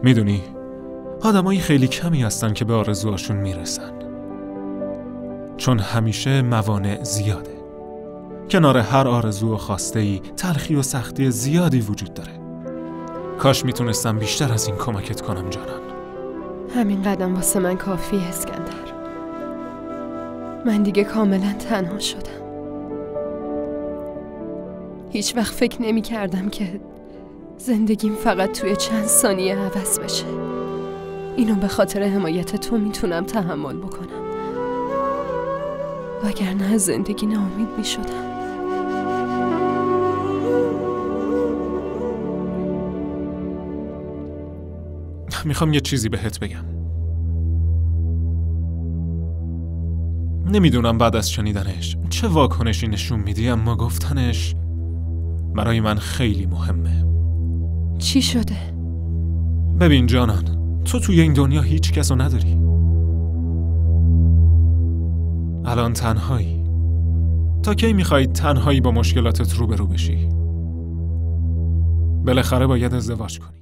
میدونی آدمایی خیلی کمی هستن که به آرزوهاشون میرسن، چون همیشه موانع زیاده. کنار هر آرزو و خواسته‌ای تلخی و سختی زیادی وجود داره. کاش میتونستم بیشتر از این کمکت کنم جانان. همین قدم واسه من کافیه اسکندر. من دیگه کاملا تنها شدم. هیچ وقت فکر نمی کردم که زندگیم فقط توی چند ثانیه عوض بشه. اینو به خاطر حمایت تو میتونم تحمل بکنم، وگرنه از زندگی ناامید میشدم. میخوام یه چیزی بهت بگم. نمیدونم بعد از شنیدنش چه واکنشی نشون میدی، اما گفتنش برای من خیلی مهمه. چی شده؟ ببین جانان، تو توی این دنیا هیچ کسو نداری. الان تنهایی. تا کی میخوای تنهایی با مشکلاتت روبرو بشی؟ بالاخره باید ازدواج کنی.